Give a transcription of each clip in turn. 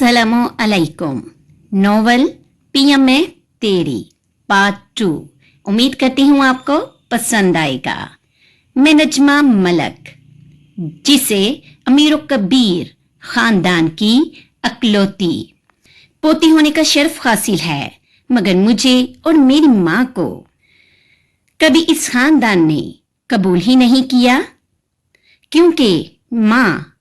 अस्सलामु अलैकुम। नॉवल पिया में तेरी पार्ट 2। उम्मीद करती हूँ आपको पसंद आएगा। मैं नजमा मलक, जिसे अमीर कबीर खानदान की अकलौती पोती होने का शर्फ हासिल है, मगर मुझे और मेरी माँ को कभी इस खानदान ने कबूल ही नहीं किया, क्योंकि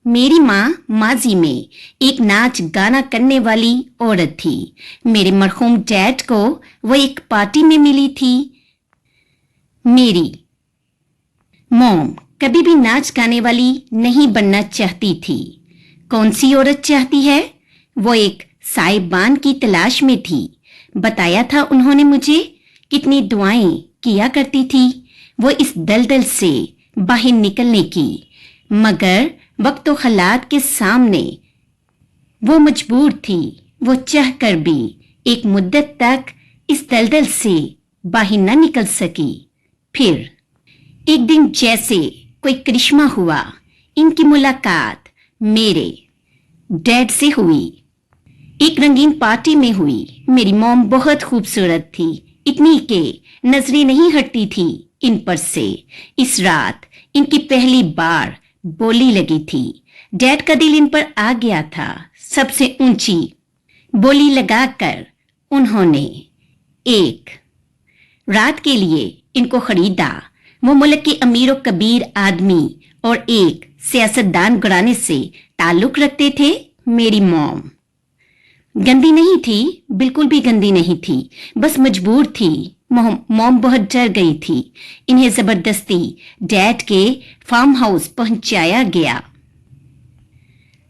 मेरी माँ माजी में एक नाच गाना करने वाली औरत थी। मेरे मरहूम डैड को वो एक पार्टी में मिली थी। मेरी मॉम कभी भी नाच गाने वाली नहीं बनना चाहती थी। कौन सी औरत चाहती है? वो एक साहिबान की तलाश में थी। बताया था उन्होंने मुझे, कितनी दुआएं किया करती थी वो इस दलदल से बाहर निकलने की, मगर वक्त और हालात के सामने वो मजबूर थी। वो चाह कर भी एक मुद्दत तक इस दलदल से बाहर न निकल सकी। फिर एक दिन जैसे कोई करिश्मा हुआ, इनकी मुलाकात मेरे डैड से हुई। एक रंगीन पार्टी में हुई। मेरी मॉम बहुत खूबसूरत थी, इतनी के नजरें नहीं हटती थी इन पर से। इस रात इनकी पहली बार बोली लगी थी। डैड का दिल इन पर आ गया था। सबसे ऊंची बोली लगाकर उन्होंने एक रात के लिए इनको खरीदा। वो मुल्क के अमीर और कबीर आदमी और एक सियासतदान घराने से ताल्लुक रखते थे। मेरी मॉम गंदी नहीं थी, बिल्कुल भी गंदी नहीं थी, बस मजबूर थी। मॉम बहुत डर गई थी। इन्हें जबरदस्ती डैड के फार्म हाउस पहुंचाया गया।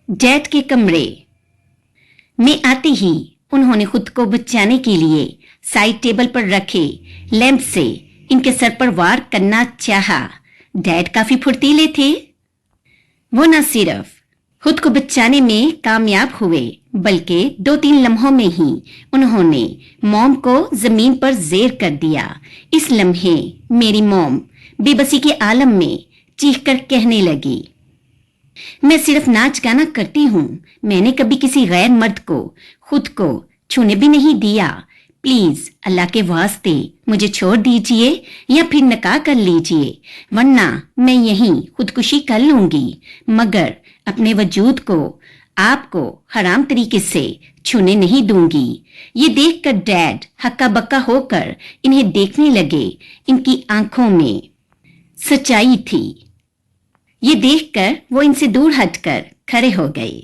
डैड के कमरे में आते ही उन्होंने खुद को बचाने के लिए साइड टेबल पर रखे लैंप से इनके सर पर वार करना चाहा। डैड काफी फुर्तीले थे। वो न सिर्फ खुद को बचाने में कामयाब हुए, बल्कि 2-3 लम्हों में ही उन्होंने मॉम को जमीन पर जेर कर दिया। इस लम्हे मेरी मॉम बेबसी के आलम में चीख कर कहने लगी, मैं सिर्फ नाच गाना करती हूँ, मैंने कभी किसी गैर मर्द को खुद को छूने भी नहीं दिया। प्लीज अल्लाह के वास्ते मुझे छोड़ दीजिए या फिर निकाह कर लीजिए, वरना मैं यहीं खुदकुशी कर लूंगी, मगर अपने वजूद को आपको हराम तरीके से छूने नहीं दूंगी। ये देखकर डैड हक्का बक्का होकर इन्हें देखने लगे। इनकी आंखों में सच्चाई थी। ये देखकर वो इनसे दूर हटकर खड़े हो गए।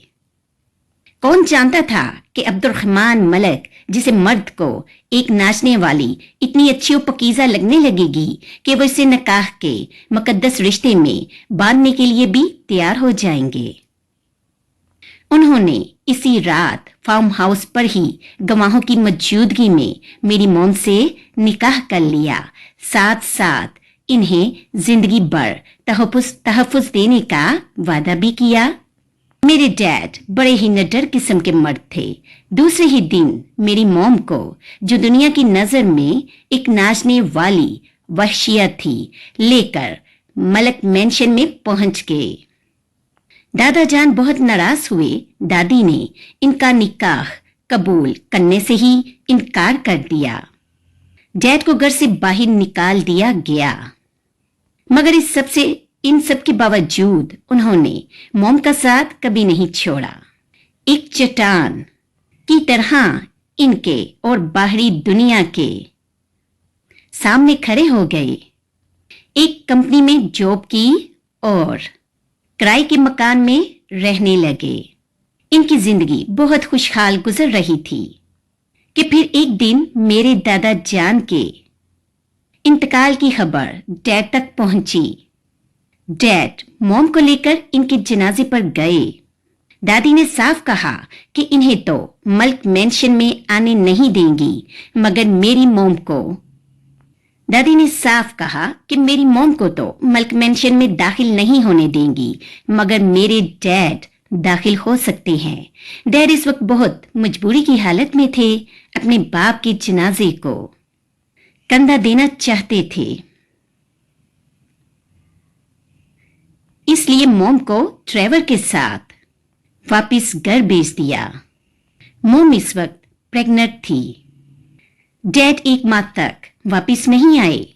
कौन जानता था कि अब्दुर्रहमान मलक जिसे मर्द को एक नाचने वाली इतनी अच्छी और पकीजा लगने लगेगी कि वो इसे निकाह के मुकद्दस रिश्ते में बांधने के लिए भी तैयार हो जाएंगे। उन्होंने इसी रात फार्म हाउस पर ही गवाहों की मौजूदगी में मेरी मॉम से निकाह कर लिया। साथ साथ इन्हें जिंदगी भर तहफ़्फ़ुज़ देने का वादा भी किया। मेरे डैड बड़े ही निडर किस्म के मर्द थे। दूसरे ही दिन मेरी मॉम को, जो दुनिया की नजर में एक नाचने वाली वहशिया थी, लेकर मलक मेंशन में पहुंच गए। दादा जान बहुत नाराज हुए। दादी ने इनका निकाह कबूल करने से ही इनकार कर दिया। डैड को घर से बाहर निकाल दिया गया, मगर इन सब के बावजूद उन्होंने मॉम का साथ कभी नहीं छोड़ा। एक चट्टान की तरह इनके और बाहरी दुनिया के सामने खड़े हो गए। एक कंपनी में जॉब की और किराए के मकान में रहने लगे। इनकी जिंदगी बहुत खुशहाल गुजर रही थी कि फिर एक दिन मेरे दादा जान के इंतकाल की खबर डैड तक पहुंची। डैड मॉम को लेकर इनके जनाजे पर गए। दादी ने साफ कहा कि इन्हें तो मलक मेंशन में आने नहीं देंगी, मगर मेरी मॉम को दादी ने साफ कहा कि मेरी मॉम को तो मलक मेंशन में दाखिल नहीं होने देंगी, मगर मेरे डैड दाखिल हो सकते हैं। डैड इस वक्त बहुत मजबूरी की हालत में थे। अपने बाप के जनाजे को कंधा देना चाहते थे, इसलिए मॉम को ड्राइवर के साथ वापस घर भेज दिया। मोम इस वक्त प्रेग्नेंट थी। डैड एक माह तक वापस नहीं आए,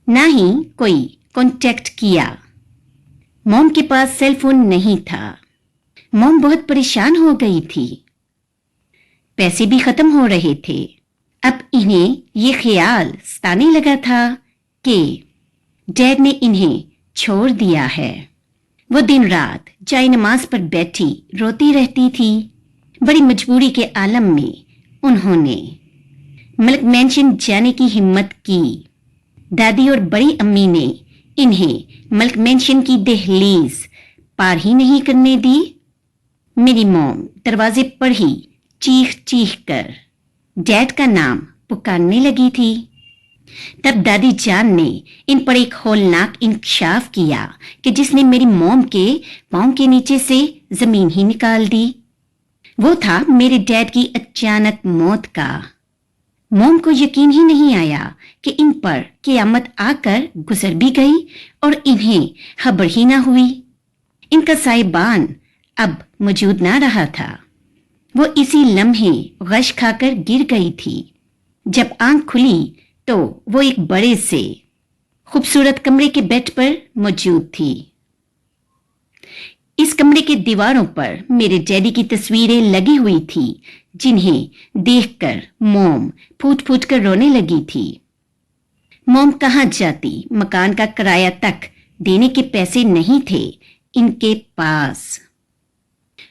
ना ही कोई कांटेक्ट किया। मॉम के पास सेल फोन नहीं था। मॉम बहुत परेशान हो गई थी। पैसे भी खत्म हो रहे थे। अब इन्हें ये ख्याल सताने लगा था कि डैड ने इन्हें छोड़ दिया है। वो दिन रात जाए नमाज पर बैठी रोती रहती थी। बड़ी मजबूरी के आलम में उन्होंने मलक मैंशन जाने की हिम्मत की। दादी और बड़ी अम्मी ने इन्हें मलक मैंशन की दहलीज पार ही नहीं करने दी। मेरी मॉम दरवाजे पर ही चीख चीख कर डैड का नाम पुकारने लगी थी। तब दादी जान ने इन पर एक होलनाक इंकशाफ किया कि जिसने मेरी मॉम के पांव के नीचे से जमीन ही निकाल दी। वो था मेरे डैड की अचानक मौत का। मॉम को यकीन ही नहीं आया कि इन पर क़यामत आकर गुजर भी गई और इन्हें खबर ही ना हुई। इनका साहिबान अब मौजूद ना रहा था। वो इसी लम्हे गश खाकर गिर गई थी। जब आंख खुली तो वो एक बड़े से खूबसूरत कमरे के बेड पर मौजूद थी। इस कमरे के दीवारों पर मेरे डैडी की तस्वीरें लगी हुई थी, जिन्हें देखकर मॉम फूट फूट कर रोने लगी थी। मॉम कहाँ जाती, मकान का किराया तक देने के पैसे नहीं थे इनके पास।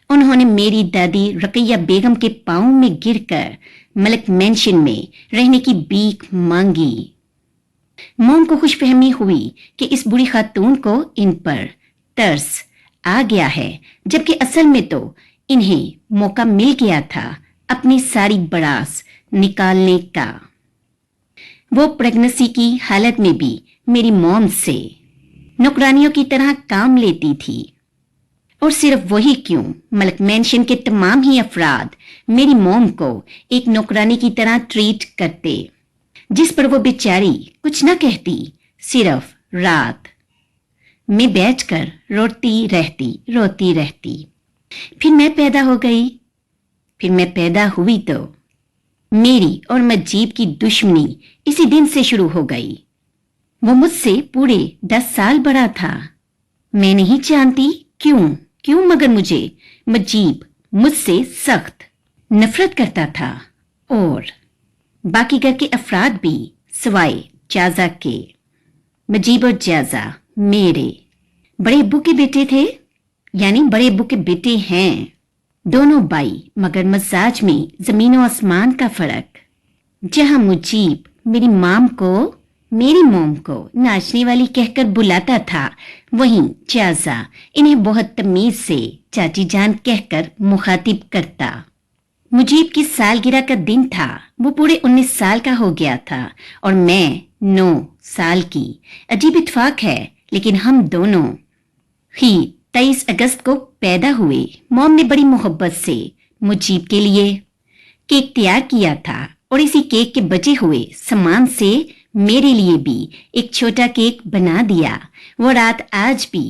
उन्होंने मेरी दादी रकैया बेगम के पांव में गिरकर मलक मैंशन में रहने की भीख मांगी। मॉम को खुशफहमी हुई कि इस बुरी खातून को इन पर तरस आ गया है, जबकि असल में तो इन्हें मौका मिल गया था अपनी सारी बड़ास निकालने का। वो प्रेगनेंसी की हालत में भी मेरी मॉम से नौकरानियों की तरह काम लेती थी। और सिर्फ वही क्यों, मलक मैंशन के तमाम ही अफराद मेरी मॉम को एक नौकरानी की तरह ट्रीट करते, जिस पर वो बेचारी कुछ न कहती, सिर्फ रात में बैठकर रोती रहती। फिर मैं पैदा हो गई। फिर मैं पैदा हुई तो मेरी और मजीब की दुश्मनी इसी दिन से शुरू हो गई। वो मुझसे पूरे 10 साल बड़ा था। मैं नहीं जानती क्यों मगर मुझे मजीब मुझसे सख्त नफरत करता था, और बाकी घर के अफराद भी सिवाय जाजा के। मजीब और जाजा मेरे बड़े अब्बू के बेटे थे, यानी बड़े अब्बू के बेटे हैं। दोनों भाई, मगर मजाज में जमीन और आसमान का फर्क। जहां मुजीब मेरी मॉम को नाचने वाली कहकर बुलाता था, वहीं जाजा इन्हें बहुत तमीज से चाची जान कहकर मुखातिब करता। मुजीब की सालगिरह का दिन था। वो पूरे 19 साल का हो गया था और मैं 9 साल की। अजीब इत्तेफाक है, लेकिन हम दोनों ही 23 अगस्त को पैदा हुए। मॉम ने बड़ी मोहब्बत से मुजीब के लिए केक तैयार किया था और इसी केक के बचे हुए सामान से मेरे लिए भी एक छोटा केक बना दिया। वो रात आज भी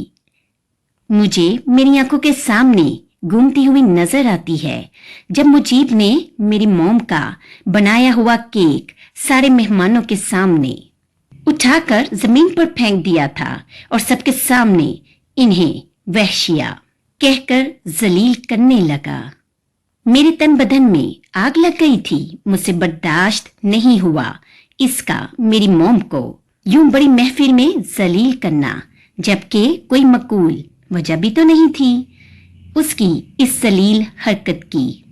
मुझे मेरी आंखों के सामने घूमती हुई नजर आती है, जब मुजीब ने मेरी मॉम का बनाया हुआ केक सारे मेहमानों के सामने उठाकर जमीन पर फेंक दिया था और सबके सामने इन्हें वहशिया कहकर जलील करने लगा। मेरे तन बदन में आग लग गई थी। मुझसे बर्दाश्त नहीं हुआ इसका मेरी मॉम को यूं बड़ी महफिल में जलील करना, जबकि कोई मकूल वजह भी तो नहीं थी उसकी इस जलील हरकत की।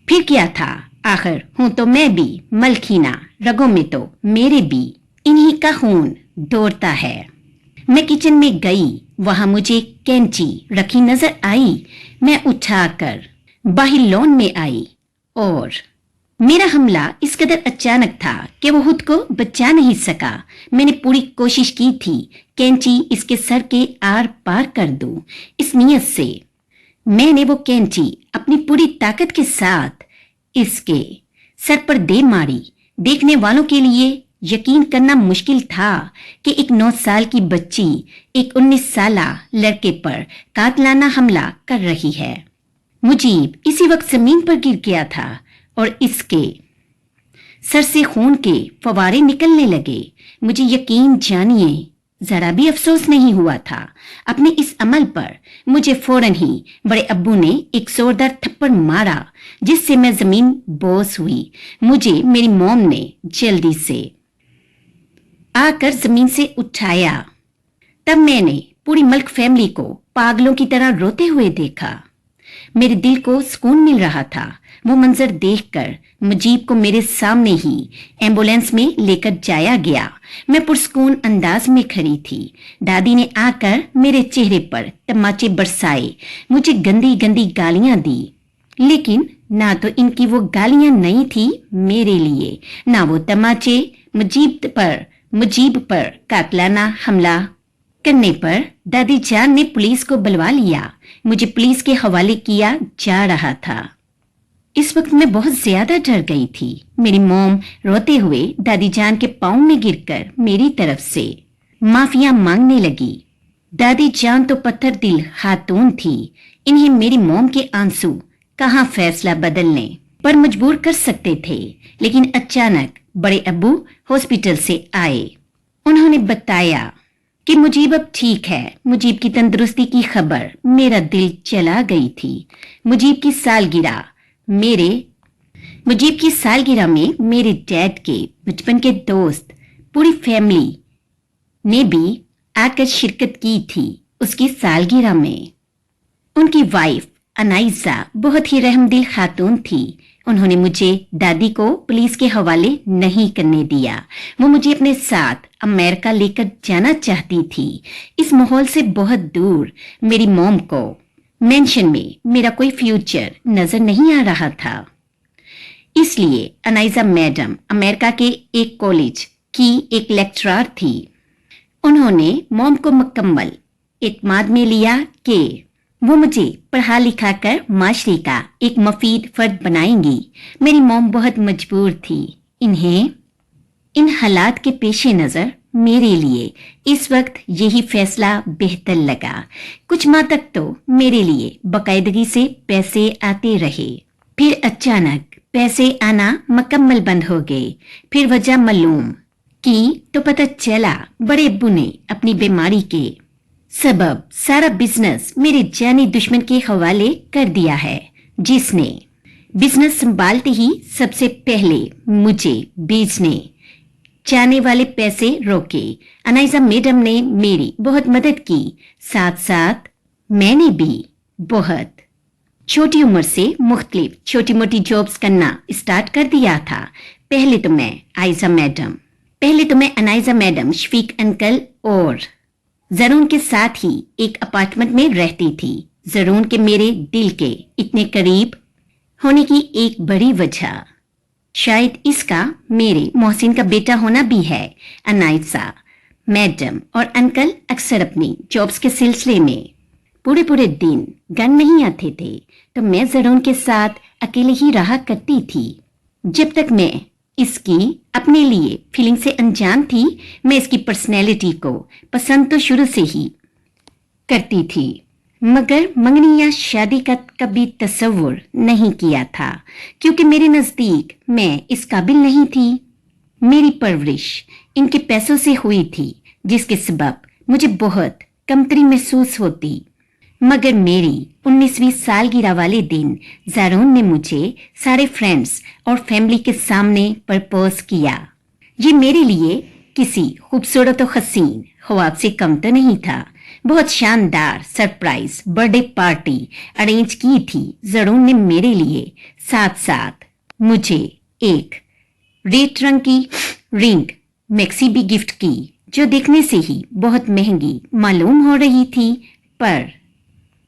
फिर क्या था, आखिर हूं तो मैं भी मलखीना, रगों में तो मेरे भी इन्हीं का खून दौड़ता है। मैं किचन में गई, वहां मुझे कैंची रखी नजर आई। मैं उठाकर बाहर लॉन में आई और मेरा हमला इस कदर अचानक था कि वो खुद को बचा नहीं सका। मैंने पूरी कोशिश की थी कैंची इसके सर के आर पार कर दूं। इस नियत से मैंने वो कैंची अपनी पूरी ताकत के साथ इसके सर पर दे मारी। देखने वालों के लिए यकीन करना मुश्किल था कि एक 9 साल की बच्ची एक 19 साला लड़के पर कातलाना हमला कर रही है। मुजीब इसी वक्त जमीन पर गिर गया था और इसके सर से खून के फवारे निकलने लगे। मुझे यकीन जानिए जरा भी अफसोस नहीं हुआ था अपने इस अमल पर। मुझे फौरन ही बड़े अब्बू ने एक जोरदार थप्पड़ मारा जिससे मैं जमीन बोस हुई। मुझे मेरी मॉम ने जल्दी से आकर जमीन से उठाया। तब मैंने पूरी मल्क फैमिली को पागलों की तरह रोते हुए देखा। मेरे दिल को सुकून मिल रहा था। वो मंजर देखकर मुजीब को मेरे सामने ही एम्बुलेंस में लेकर जाया गया। मैं पुरसुकून अंदाज में खड़ी थी। दादी ने आकर मेरे चेहरे पर तमाचे बरसाए, मुझे गंदी गंदी गालियां दी। लेकिन ना तो इनकी वो गालियां नहीं थी मेरे लिए, ना वो तमाचे मुजीब पर कातलाना हमला करने पर दादी जान ने पुलिस को बुलवा लिया। मुझे पुलिस के हवाले किया जा रहा था। इस वक्त मैं बहुत ज्यादा डर गई थी। मेरी मॉम रोते हुए दादी जान के पाँव में गिरकर मेरी तरफ से माफिया मांगने लगी। दादी जान तो पत्थर दिल खातून थी। इन्हें मेरी मॉम के आंसू कहाँ फैसला बदलने पर मजबूर कर सकते थे। लेकिन अचानक बड़े अब्बू हॉस्पिटल से आए। उन्होंने बताया कि मुजीब अब ठीक है। मुजीब की तंदुरुस्ती की खबर मेरा दिल चला गई थी। मुजीब की सालगिरह में मेरे डैड के बचपन के दोस्त पूरी फैमिली ने भी आकर शिरकत की थी उसकी सालगिरह में। उनकी वाइफ अनाइजा बहुत ही रहमदिल खातून थी। उन्होंने मुझे दादी को पुलिस के हवाले नहीं करने दिया। वो मुझे अपने साथ अमेरिका लेकर जाना चाहती थी, इस माहौल से बहुत दूर। मेरी मॉम को मेंशन में मेरा कोई फ्यूचर नजर नहीं आ रहा था। इसलिए अनाइजा मैडम अमेरिका के एक कॉलेज की एक लेक्चरर थी। उन्होंने मॉम को मुकम्मल एतमाद में लिया कि वो मुझे पढ़ा लिखा कर माशरे का एक मुफीद फर्द बनाएंगी। मेरी मॉम बहुत मजबूर थी। इन हालात के पेश नज़र मेरे लिए इस वक्त यही फैसला बेहतर लगा। कुछ माह तक तो मेरे लिए बाकायदगी से पैसे आते रहे, फिर अचानक पैसे आना मुकम्मल बंद हो गए। फिर वजह मालूम की तो पता चला बड़े अब्बू ने अपनी बीमारी के सबब सारा बिजनेस मेरे जानी दुश्मन के हवाले कर दिया है, जिसने बिजनेस संभालते ही सबसे पहले मुझे बेचने जाने वाले पैसे रोके। अनाइजा मैडम ने मेरी बहुत मदद की। साथ साथ मैंने भी बहुत छोटी उम्र से मुख्तलिफ छोटी मोटी जॉब्स करना स्टार्ट कर दिया था। पहले तो मैं अनाइजा मैडम, शफीक अंकल और जरून के साथ ही एक अपार्टमेंट में रहती थी। जरून के मेरे दिल के इतने करीब होने की एक बड़ी वजह शायद इसका मेरे मोहसिन का बेटा होना भी है। अनाइजा मैडम और अंकल अक्सर अपनी जॉब्स के सिलसिले में पूरे दिन घर नहीं आते थे, तो मैं जरून के साथ अकेले ही रहा करती थी। जब तक मैं इसकी अपने लिए फीलिंग से अनजान थी, मैं इसकी पर्सनैलिटी को पसंद तो शुरू से ही करती थी, मगर मंगनी या शादी का कभी तसव्वुर नहीं किया था, क्योंकि मेरे नजदीक मैं इस काबिल नहीं थी। मेरी परवरिश इनके पैसों से हुई थी, जिसके सबब मुझे बहुत कमतरी महसूस होती। मगर मेरी 19वीं सालगिरह वाले दिन ज़ारून ने मुझे सारे फ्रेंड्स और फैमिली के सामने प्रपोज किया। ये मेरे लिए किसी खूबसूरत और हसीन ख्वाब से कम तो नहीं था। बहुत शानदार सरप्राइज बर्थडे पार्टी अरेंज की थी ज़ारून ने मेरे लिए। साथ साथ मुझे एक रेड रंग की रिंग मैक्सी भी गिफ्ट की, जो देखने से ही बहुत महंगी मालूम हो रही थी। पर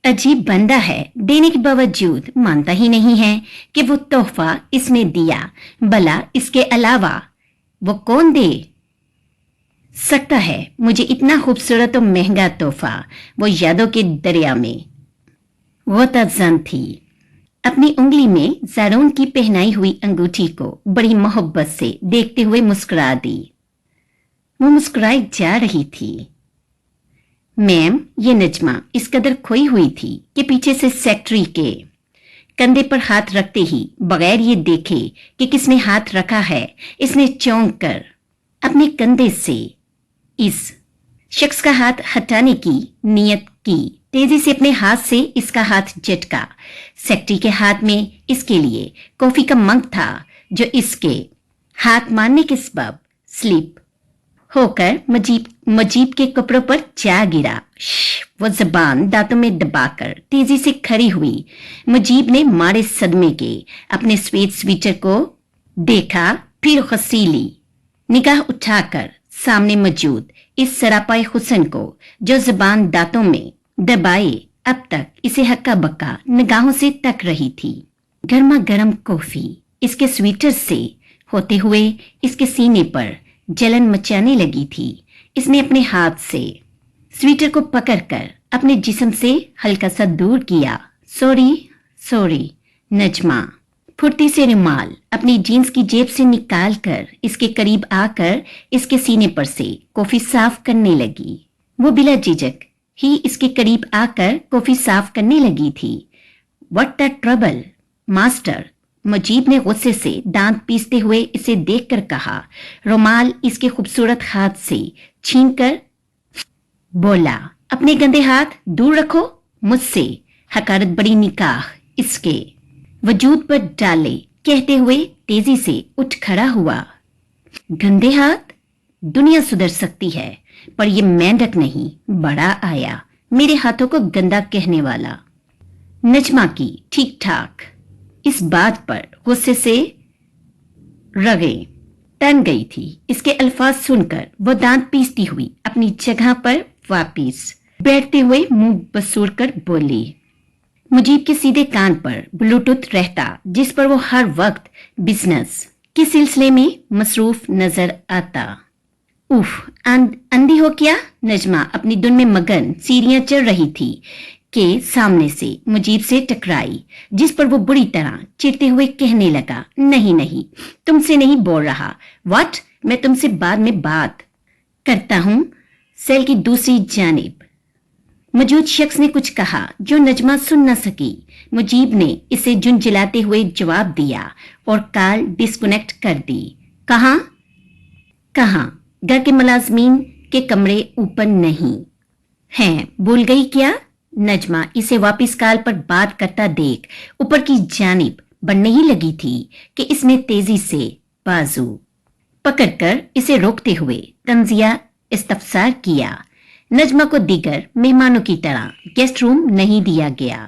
अजीब बंदा है, देने के बावजूद मानता ही नहीं है कि वो तोहफा इसने दिया। भला इसके अलावा वो कौन दे सकता है मुझे इतना खूबसूरत और महंगा तोहफा। वो यादों के दरिया में गोताज़न थी। अपनी उंगली में ज़ारून की पहनाई हुई अंगूठी को बड़ी मोहब्बत से देखते हुए मुस्कुरा दी। वो मुस्कुराई जा रही थी। मैम, ये नजमा इस कदर खोई हुई थी कि पीछे से सेक्रेटरी के कंधे पर हाथ रखते ही बगैर ये देखे कि किसने हाथ रखा है, इसने चौंक कर अपने कंधे से इस शख्स का हाथ हटाने की नियत की। तेजी से अपने हाथ से इसका हाथ झटका। सेक्रेटरी के हाथ में इसके लिए कॉफी का मग था जो इसके हाथ मारने के सबब स्लिप होकर मजीब के कपड़ों पर जा गिरा। वो जबान दांतों में दबाकर तेजी से खड़ी हुई। मुजीब ने मारे सदमे के अपने सफेद स्वेटर को देखा, फिर हसीली निगाह उठाकर सामने मौजूद इस सरापाए हुस्न को जो जबान दांतों में दबाए अब तक इसे हक्का बक्का निगाहों से तक रही थी। गर्मा गर्म कॉफी इसके स्वेटर से होते हुए इसके सीने पर जलन मचाने लगी थी। इसने अपने हाथ से स्वेटर को पकड़कर अपने जिस्म से हल्का सा दूर किया। सॉरी नजमा फुर्ती से रुमाल अपनी जीन्स की जेब से निकालकर इसके करीब आकर इसके सीने पर से कॉफी साफ करने लगी। वो बिला झिझक ही इसके करीब आकर कॉफी साफ करने लगी थी। What the trouble master, Mujib ने गुस्से से दांत पीसते हुए इसे देखकर कहा। रुमाल इसके खूबसूरत हाथ से छीनकर बोला, अपने गंदे हाथ दूर रखो मुझसे। हकारत बड़ी निगाह इसके वजूद पर डाले कहते हुए तेजी से उठ खड़ा हुआ। गंदे हाथ? दुनिया सुधर सकती है पर ये मेंढक नहीं। बड़ा आया मेरे हाथों को गंदा कहने वाला। नजमा की ठीक ठाक इस बात पर गुस्से से रगे तन गई थी। इसके अल्फाज सुनकर वो दांत पीसती हुई अपनी जगह पर वापिस बैठते हुए मुंह बसूर कर बोली। मुजीब के सीधे कान पर ब्लूटूथ रहता जिस पर वो हर वक्त बिजनेस के सिलसिले में मसरूफ नजर आता। उफ, अंधी हो क्या? नजमा अपनी धुन में मगन सीढ़ियां चढ़ रही थी के सामने से मुजीब से टकराई, जिस पर वो बुरी तरह चिढ़ते हुए कहने लगा, नहीं तुमसे नहीं बोल रहा। व्हाट? मैं तुमसे बाद में बात करता हूं। सेल की दूसरी जानिब मौजूद शख्स ने कुछ कहा जो नजमा सुन न सकी। मुजीब ने इसे झुंझलाते हुए जवाब दिया और कॉल डिस्कनेक्ट कर दी। कहाँ? घर के मुलाजमीन के कमरे ऊपर नहीं हैं। भूल गई क्या? नजमा इसे वापस कॉल पर बात करता देख ऊपर की जानिब बढ़ने ही लगी थी कि इसने तेजी से बाजू पकड़कर इसे रोकते हुए तंजिया इस्तफसार किया। नजमा को दीगर मेहमानों की तरह गेस्ट रूम नहीं दिया गया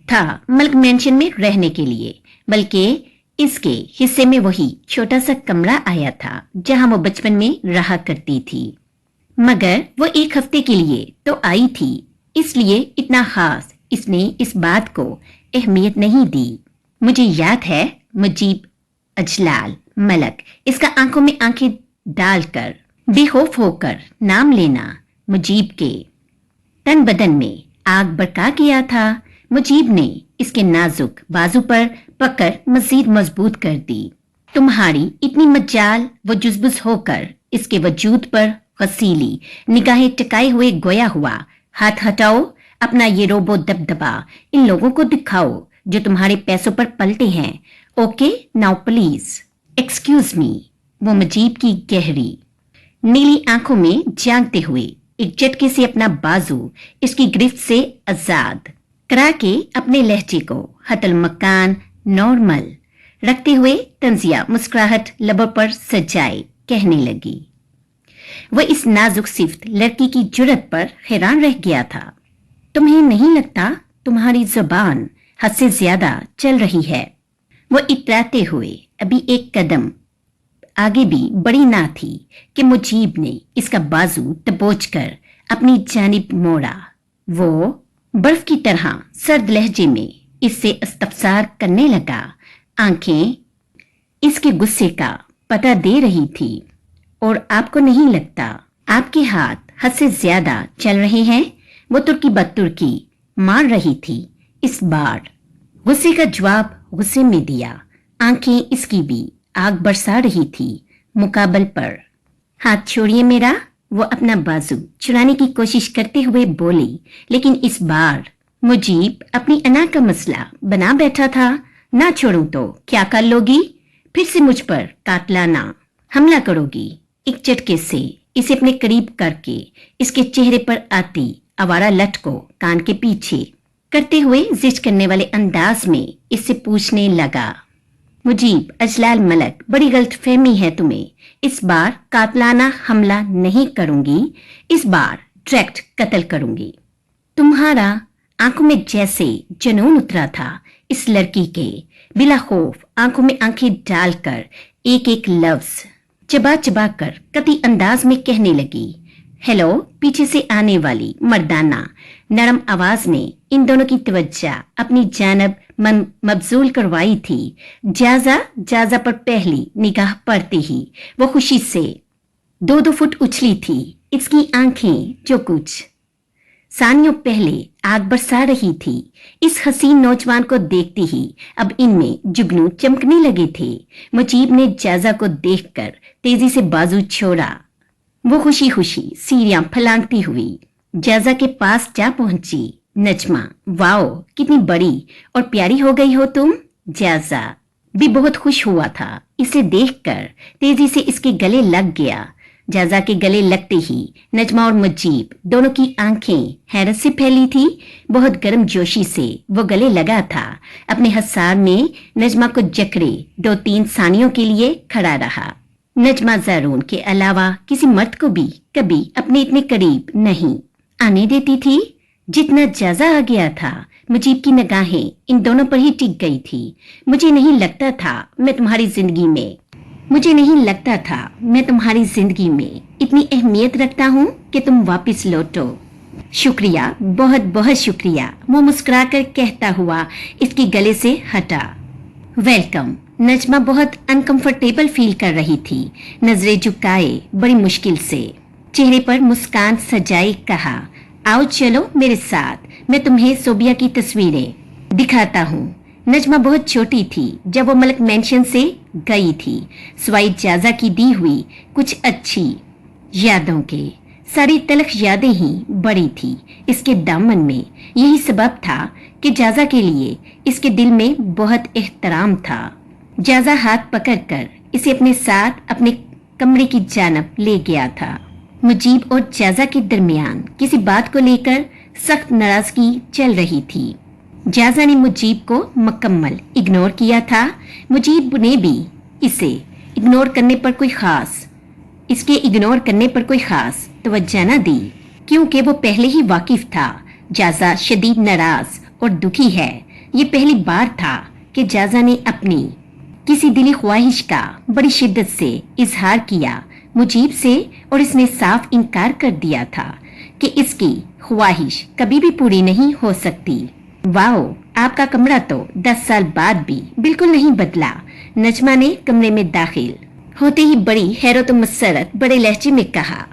था मल्क मेंशन में रहने के लिए, बल्कि इसके हिस्से में वही छोटा सा कमरा आया था जहां वो बचपन में रहा करती थी। मगर वो एक हफ्ते के लिए तो आई थी, इसलिए इतना खास इसने इस बात को अहमियत नहीं दी। मुझे याद है मुजीब अजलाल मलक इसका आंखों में आंखें डालकर बेखौफ होकर नाम लेना मुजीब के तन बदन में आग बरका किया था। मुजीब ने इसके नाजुक बाजू पर पकड़ मजीद मजबूत कर दी। तुम्हारी इतनी मजाल वो जुजबुज होकर इसके वजूद पर हसीली निगाहें टिकाए हुए गोया हुआ, हाथ हटाओ, अपना ये रोबो दबदबा इन लोगों को दिखाओ जो तुम्हारे पैसों पर पलटे हैं। Okay now please excuse me. वो मुजीब की गहरी नीली आंखों में झांकते हुए एक झटके से अपना बाजू इसकी गिरफ्त से आजाद करा के अपने लहजे को हतल मकान नॉर्मल रखते हुए तंजिया मुस्कुराहट लबों पर सजाए कहने लगी। वह इस नाजुक सिफ्त लड़की की जुर्रत पर हैरान रह गया था। तुम्हें नहीं लगता तुम्हारी जुबान हद से ज्यादा चल रही है? वो इतराते हुए अभी एक कदम आगे भी बड़ी ना थी कि मुजीब ने इसका बाजू दबोचकर अपनी जानिब मोड़ा। वो बर्फ की तरह सर्द लहजे में इससे इस्तफसार करने लगा। आंखें इसके गुस्से का पता दे रही थी। और आपको नहीं लगता आपके हाथ हद से ज्यादा चल रहे हैं? वो तुर्की बतुर्की मार रही थी। इस बार गुस्से का जवाब गुस्से में दिया। आंखें इसकी भी आग बरसा रही थी मुकाबल पर। हाथ छोड़िए मेरा। वो अपना बाजू छुड़ाने की कोशिश करते हुए बोली, लेकिन इस बार मुजीब अपनी अना का मसला बना बैठा था। ना छोड़ूं तो क्या कर लोगी? फिर से मुझ पर कातलाना हमला करोगी? एक झटके से इसे अपने करीब करके इसके चेहरे पर आती आवारा लट को कान के पीछे करते हुए जिद करने वाले अंदाज में इससे पूछने लगा, मुजीब अजलाल मलक, बड़ी गलतफहमी है तुम्हें। इस बार कातलाना हमला नहीं करूंगी, इस बार डायरेक्ट कत्ल करूंगी। तुम्हारा आंखों में जैसे जुनून उतरा था इस लड़की के, बिला खौफ आंखों में आंखें डालकर एक एक लफ्ज चबा चबा कर कति अंदाज में कहने लगी। हेलो। पीछे से आने वाली मर्दाना नरम आवाज ने इन दोनों की तवज्जो अपनी जानब मबजूल करवाई थी। जाजा पर पहली निगाह पड़ते ही वो खुशी से 2-2 फुट उछली थी। इसकी आंखें जो कुछ सानियों पहले आग बरसा रही थी, इस हसीन नौजवान को देखते ही अब इनमें जुगनू चमकने लगे थे। मुजीब ने जाजा को देखकर तेजी से बाजू छोड़ा। वो खुशी खुशी सीढ़ियां फलांगती हुई जाजा के पास जा पहुंची। नजमा, वाओ कितनी बड़ी और प्यारी हो गई हो तुम। जाजा भी बहुत खुश हुआ था इसे देखकर, तेजी से इसके गले लग गया। जाजा के गले लगते ही नजमा और मुजीब दोनों की आंखें हैरत से फैली थी। बहुत गर्म जोशी से वो गले लगा था। अपने हसार में नजमा को जकड़े 2-3 सानियों के लिए खड़ा रहा। नजमा ज़ारून के अलावा किसी मर्द को भी कभी अपने इतने करीब नहीं आने देती थी जितना जाजा आ गया था। मुजीब की निगाहें इन दोनों पर ही टिक गई थी। मुझे नहीं लगता था मैं तुम्हारी जिंदगी में इतनी अहमियत रखता हूँ कि तुम वापस लौटो। शुक्रिया, बहुत बहुत शुक्रिया, वो मुस्कुराकर कहता हुआ इसके गले से हटा। वेलकम। नजमा बहुत अनकंफर्टेबल फील कर रही थी। नजरें झुकाए बड़ी मुश्किल से चेहरे पर मुस्कान सजाए कहा, आओ चलो मेरे साथ, मैं तुम्हें सोबिया की तस्वीरें दिखाता हूँ। नजमा बहुत छोटी थी जब वो मलक मेंशन से गई थी, सिवाय जाजा की दी हुई कुछ अच्छी यादों के। सारी तलख यादें ही बड़ी थी इसके दामन में। यही सबब था कि जाजा के लिए इसके दिल में बहुत एहतराम था। जाजा हाथ पकड़कर इसे अपने साथ अपने कमरे की जानब ले गया था। मुजीब और जाजा के दरमियान किसी बात को लेकर सख्त नाराजगी चल रही थी। जाजा ने मुजीब को मुकम्मल इग्नोर किया था। मुजीब ने भी इसके इग्नोर करने पर कोई खास तवज्जो न दी, क्योंकि वो पहले ही वाकिफ था जाजा शदीद नाराज और दुखी है। ये पहली बार था कि जाजा ने अपनी किसी दिली ख्वाहिश का बड़ी शिद्दत से इजहार किया मुजीब से, और इसने साफ इनकार कर दिया था कि इसकी ख्वाहिश कभी भी पूरी नहीं हो सकती। वाओ, आपका कमरा तो 10 साल बाद भी बिल्कुल नहीं बदला। नजमा ने कमरे में दाखिल होते ही बड़ी हैरत मसरत बड़े लहजे में कहा।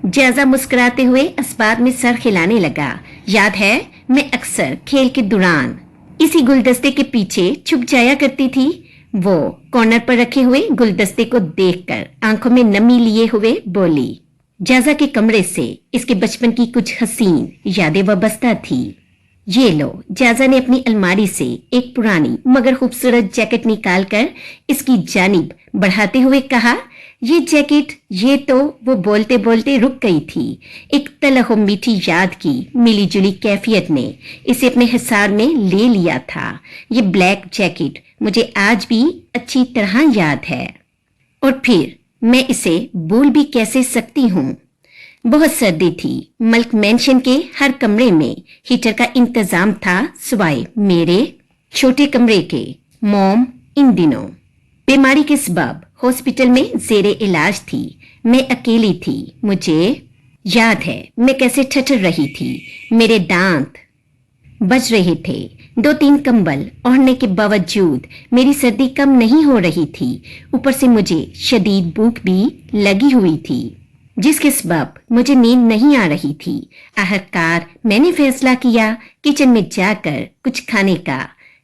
जाजा मुस्कुराते हुए अस्बात में सर खिलाने लगा। याद है, मैं अक्सर खेल के दौरान इसी गुलदस्ते के पीछे छुप जाया करती थी। वो कॉर्नर पर रखे हुए गुलदस्ते को देखकर आंखों में नमी लिए हुए बोली। जाजा के कमरे से इसके बचपन की कुछ हसीन यादें वाबस्ता थी। ये लो। जाजा ने अपनी अलमारी से एक पुरानी मगर खूबसूरत जैकेट निकालकर इसकी जानिब बढ़ाते हुए कहा, ये जैकेट। ये तो वो बोलते बोलते रुक गई थी। एक तलख मीठी याद की मिली जुली कैफियत ने इसे अपने हिसार में ले लिया था। ये ब्लैक जैकेट मुझे आज भी अच्छी तरह याद है, और फिर मैं इसे भूल भी कैसे सकती हूँ। बहुत सर्दी थी। मल्क मेंशन के हर कमरे में हीटर का इंतजाम था सिवाय मेरे छोटे कमरे के। मॉम इन दिनों बीमारी के सबब हॉस्पिटल में जेरे इलाज थी। मैं अकेली थी। मुझे याद है मैं कैसे ठठर रही थी। मेरे दांत बज रहे थे। 2-3 कंबल ओढ़ने के बावजूद मेरी सर्दी कम नहीं हो रही थी। ऊपर से मुझे शदीद भूख भी लगी हुई थी, जिसके सबब मुझे नींद नहीं आ रही थी। आखिरकार मैंने फैसला किया किचन में जाकर कुछ खाने का।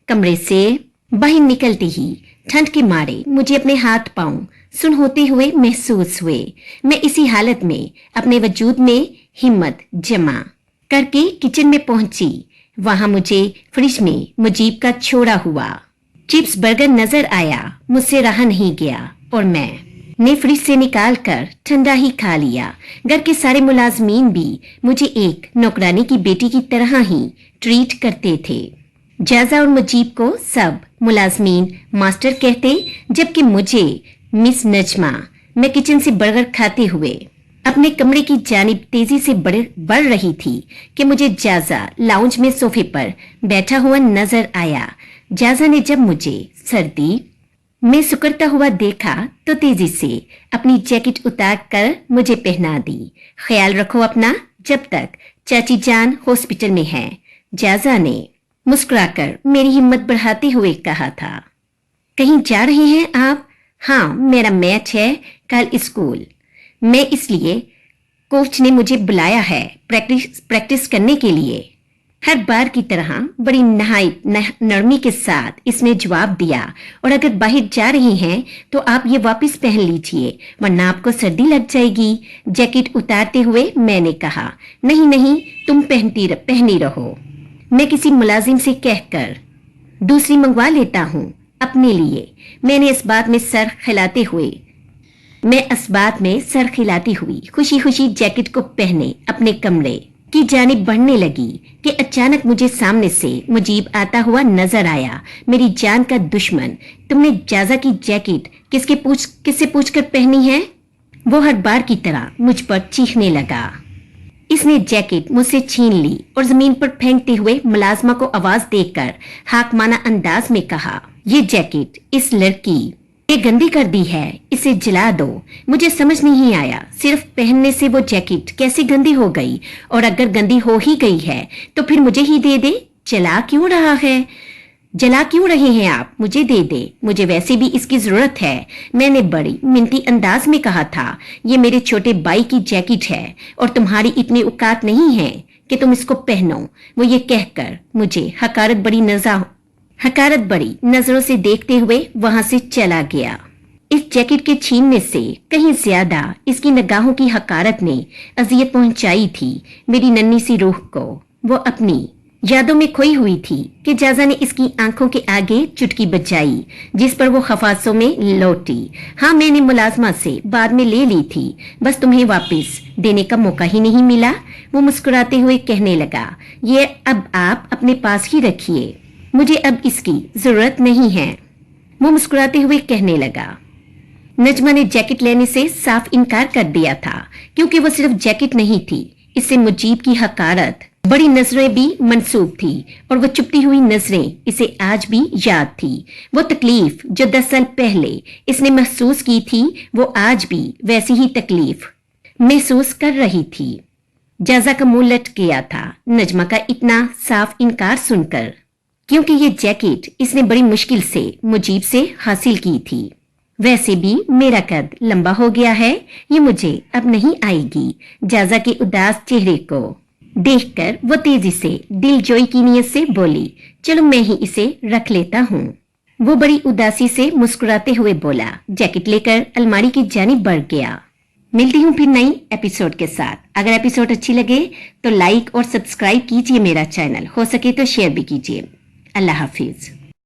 कमरे से बाहर निकलते ही ठंड के मारे मुझे अपने हाथ पांव सुन होते हुए महसूस हुए। मैं इसी हालत में अपने वजूद में हिम्मत जमा करके किचन में पहुंची। वहां मुझे फ्रिज में मुजीब का छोड़ा हुआ चिप्स बर्गर नजर आया। मुझसे रहा नहीं गया और मैंने फ्रिज से निकाल कर ठंडा ही खा लिया। घर के सारे मुलाजमीन भी मुझे एक नौकरानी की बेटी की तरह ही ट्रीट करते थे। जाजा और मुजीब को सब मुलाजमीन मास्टर कहते, जबकि मुझे मिस नजमा मैं किचन से बर्गर खाते हुए अपने कमरे की जानिब तेजी से बढ़ रही थी कि मुझे जाजा लाउंज में सोफे पर बैठा हुआ नजर आया। जाजा ने जब मुझे सर्दी में सुकड़ता हुआ देखा तो तेजी से अपनी जैकेट उतार कर मुझे पहना दी। ख्याल रखो अपना, जब तक चाची जान हॉस्पिटल में है, जाजा ने मुस्कुराकर मेरी हिम्मत बढ़ाते हुए कहा था। कहीं जा रहे हैं आप? हाँ, मेरा मैच है कल स्कूल में, इसलिए कोच ने मुझे बुलाया है प्रैक्टिस करने के लिए। हर बार की तरह बड़ी नरमी के साथ इसने जवाब दिया। और अगर बाहर जा रही हैं तो आप ये वापस पहन लीजिए, वरना आपको सर्दी लग जाएगी। जैकेट उतारते हुए मैंने कहा, नहीं नहीं, तुम पहनी रहो, मैं किसी मुलाजिम से कहकर दूसरी मंगवा लेता हूँ अपने लिए। मैंने इस बात में सर खिलाती हुई खुशी खुशी जैकेट को पहने अपने कमरे की जानिब बढ़ने लगी कि अचानक मुझे सामने से मुजीब आता हुआ नजर आया। मेरी जान का दुश्मन, तुमने जाजा की जैकेट किससे पूछकर पहनी है? वो हर बार की तरह मुझ पर चीखने लगा। इसने जैकेट मुझसे छीन ली और जमीन पर फेंकते हुए मुलाजमा को आवाज देकर हाकमाना अंदाज में कहा, ये जैकेट इस लड़की ने गंदी कर दी है, इसे जला दो। मुझे समझ नहीं आया सिर्फ पहनने से वो जैकेट कैसे गंदी हो गई, और अगर गंदी हो ही गई है तो फिर मुझे ही दे दे। जला क्यों रहे हैं आप? मुझे दे दे, मुझे वैसे भी इसकी जरूरत है। मैंने बड़ी मिन्नती अंदाज में कहा था, ये मेरे छोटे भाई की जैकेट है और तुम्हारी इतनी औकात नहीं है कि तुम इसको पहनो। वो ये कहकर मुझे हकारत बड़ी नजरों से देखते हुए वहां से चला गया। इस जैकेट के छीनने से कहीं ज्यादा इसकी निगाहों की हकारत ने अजियत पहुंचाई थी मेरी नन्ही सी रूह को। वो अपनी यादों में खोई हुई थी कि जाजा ने इसकी आंखों के आगे चुटकी बजाई, जिस पर वो खफासों में लौटी। हाँ, मैंने मुलाजमा से बाद में ले ली थी, बस तुम्हें वापस देने का मौका ही नहीं मिला। वो मुस्कुराते हुए कहने लगा, ये अब आप अपने पास ही रखिए, मुझे अब इसकी जरूरत नहीं है। वो मुस्कुराते हुए कहने लगा। नजमा ने जैकेट लेने से साफ इनकार कर दिया था, क्योंकि वो सिर्फ जैकेट नहीं थी, इससे मुजीब की हकारत, बड़ी नजरें भी मंसूब थी, और वो चुपती हुई नजरें इसे आज भी याद थी। वो तकलीफ जो 10 साल पहले इसने महसूस की थी, वो आज भी वैसी ही तकलीफ महसूस कर रही थी। जाजा का मुंह लट गया था नजमा का इतना साफ इनकार सुनकर, क्योंकि ये जैकेट इसने बड़ी मुश्किल से मुजीब से हासिल की थी। वैसे भी मेरा कद लंबा हो गया है, ये मुझे अब नहीं आएगी। जाजा के उदास चेहरे को देखकर वो तेजी से दिलजोई की नीयत से बोली, चलो मैं ही इसे रख लेता हूँ। वो बड़ी उदासी से मुस्कुराते हुए बोला, जैकेट लेकर अलमारी की जानिब बढ़ गया। मिलती हूँ फिर नई एपिसोड के साथ। अगर एपिसोड अच्छी लगे तो लाइक और सब्सक्राइब कीजिए मेरा चैनल, हो सके तो शेयर भी कीजिए। अल्लाह हाफिज।